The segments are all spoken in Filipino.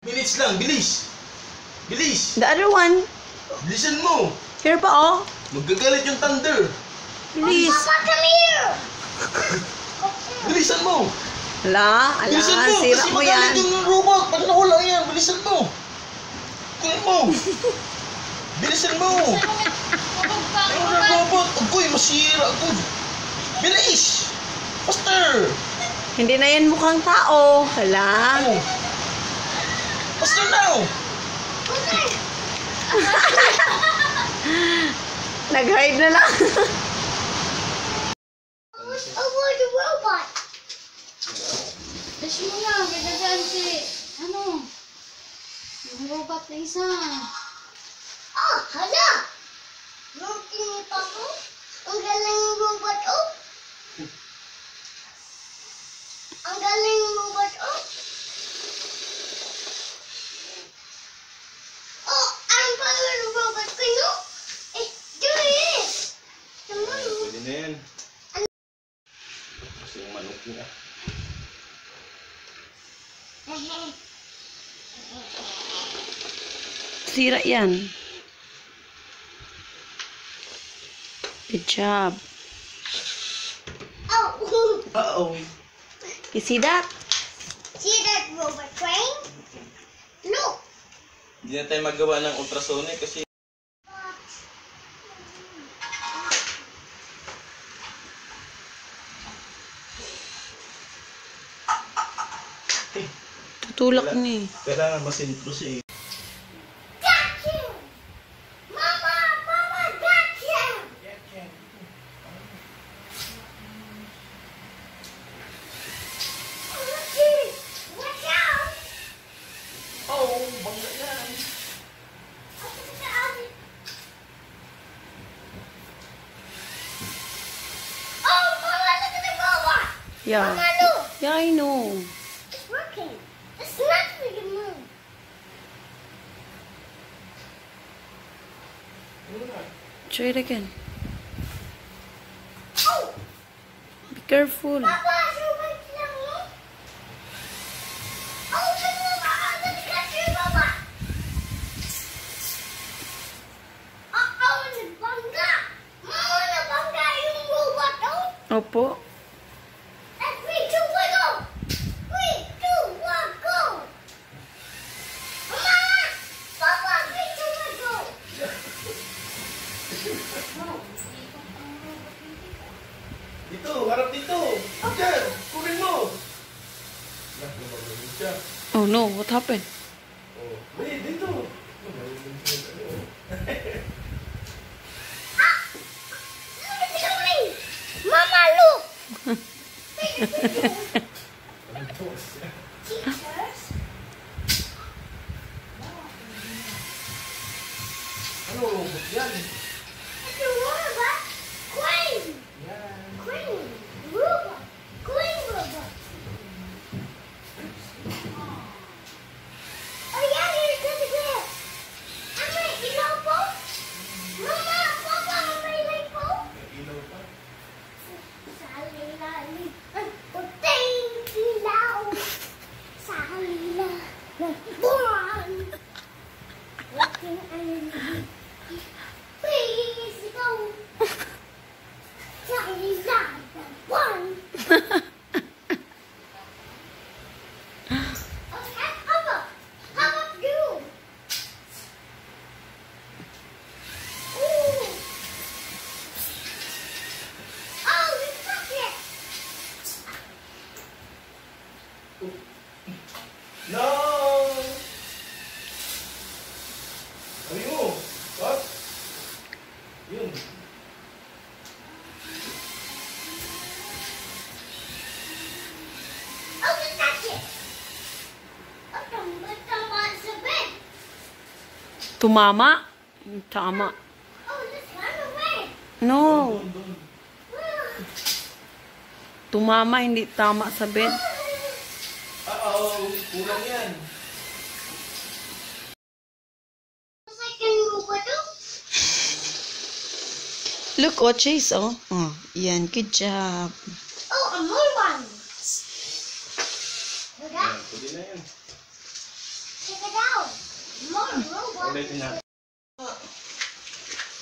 Minutes lang, bilis! Bilis! The other one. Bilisan mo! Here pa, oh. Magagalit yung thunder! Bilis. Papa, come here! Bilisan mo! Ala, Bilisan mo! sira Kasi mo magalit yan. yung robot! Pag nawala yan, bilisan mo! Kunin mo! Bilisan mo! Ayun na robot! Agoy, masira agad! Bilis! Faster! Hindi na yan mukhang tao. Hala. Oh. Faster now! Nag-hide na lang. Avoid the robot! Dash mo na, gagagaan si, yung robot na isa. Ah, hala! Yung tinita ko, ang galing yung robot, oh! Ang galing yung robot, oh! Oh, ang galing yung robot ko, no? Eh, do this! Pwede na yan. Kasi yung manok niya. Sira yan. Good job. Oh, Uh-oh. You see that? see that robot train? Look! Hindi na tayo magawa ng ultrasonic kasi Tutulak niya eh. kailangan masintro siya eh. Gotcha! Mama! Mama, gotcha! Watch out! Oh, bangga yan. Oh, Mama, look at the robot! Yeah. Mama, look! Yeah, I know. It's working. It's not making move. Try it again. Oh! Be careful. Papa, robot lang, no? Oh, look, Mama! Look at your robot! Uh-oh, nagbangga! Mama, nagbangga yung robot, oh! Opo. And 3, 2, 1, go! 3, 2, 1, go! Mama! Papa, 3, 2, 1, go! Dito, harap dito. Diyan, kunin mo. Siya. Oh no, what happened? Oh, wait, dito. Ah! Look at the screen! Mama, look! Teachers? Ano robot yan? It's a robot! Queen! Queen! Robot! Queen robot! Oh yeah, here's the grip! Ang may ilaw po? Mama! Papa! Ang may light po? Ilaw pa. Sa lilalim ang puting ilaw sa lilalim ng buwan. What can I do? Please go sa lilalim ng buwan. Okay, Papa, how about you? Ooh. Oh, you touch it! No! Sabi mo, what? Yun. Oh, you touch it! Oh, tama sa bed! Tumama? Tama. Oh, let's run away! No. Doon. Tumama, hindi tama sa bed. Uh-oh, kulang yan. Second robot, oh. Look, oh, Chase, oh. Oh, yan, good job. Oh, a more one! Yan, pwede na yan. Check robot. Ulitin na.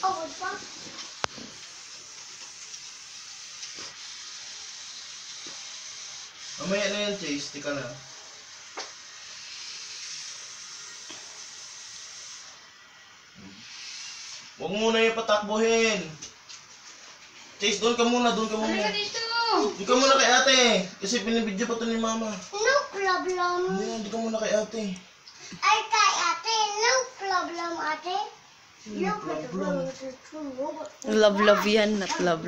Oh, what's that? Mamaya na yan, Chase. Tika na. Huwag muna yung patakbuhin. Chase, doon ka muna, doon ka muna. Doon ka muna kay ate. Kasi binibidyo pa ito ni mama. No problem. Hindi, doon ka muna kay ate. Ay, kay ate. No problem, ate. No problem. Love yan, not love.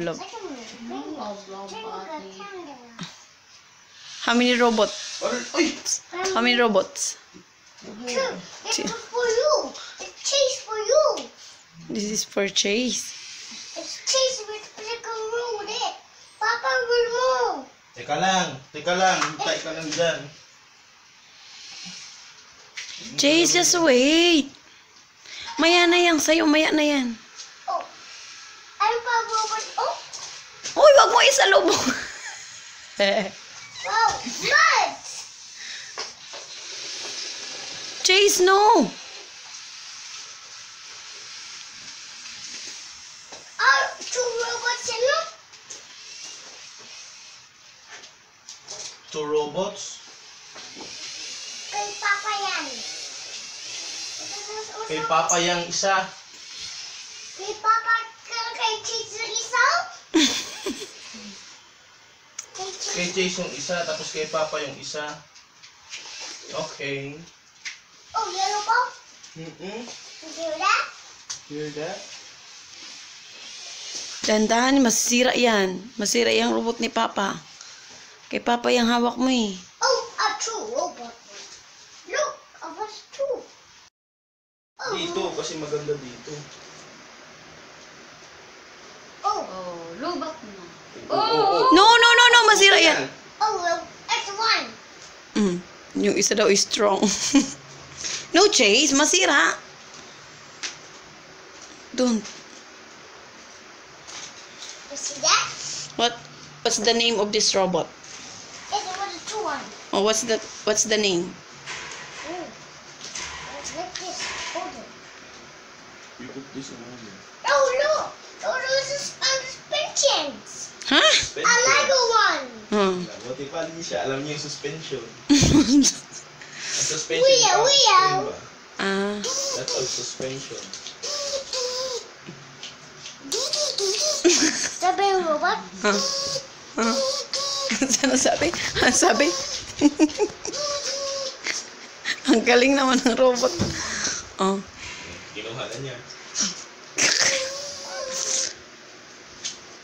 How many robots? Ay! How many robots? It's for you. It's Chase for you. This is for Chase. It's Chase with flicker road. Papa will move. Teka lang. Hintay ka lang dyan. Chase, just wait. Maya na yan sa'yo, maya na yan. Oh. I'm Papa robot. Oh. Uy, wag mo isalubong. Wow. Mud. Chase, no. Two robots in them. Two robots. Kay Papa yan. Kay Papa yung isa. Kay Papa, kay Chase yung isa. Kay Chase yung isa, tapos kay Papa yung isa. Okay. Oh, yellow ball. Mm-mm. You hear that? Hear that? Dahan-dahan, masira yan. Masira yung robot ni Papa. Kay Papa yung hawak mo eh. Oh, a true robot. Look, I was two. Oh, Dito, kasi maganda dito. oh, Robot mo. No, masira yan. oh, it's one. Yung isa daw is strong. No, Chase, masira. Don't. You see that? What's the name of this robot? It was a two one. Oh, what's the name? Oh, let's make this. Hold it. You put this around here. Oh, look. Oh, those are suspensions. Huh? A Lego one. Buti pa rin siya. Alam niya yung suspension. Hmm. Suspension. Wheel. That's all suspension. Sabi yung robot. Ano sabi? Ano sabi? Ang galing naman ng robot. Oh. Kinuha na niya.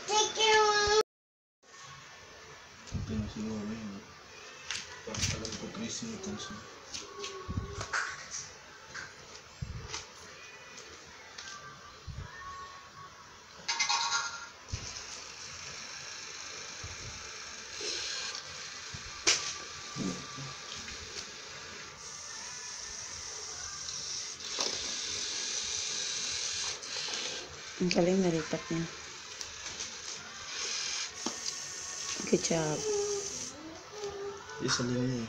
Take your Ito na siguro yun. Parang alam ko 3 seconds. Ang galing nalipat niya. Good job. Isa din niya.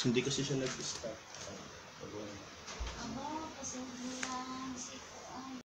Hindi kasi siya nag-start.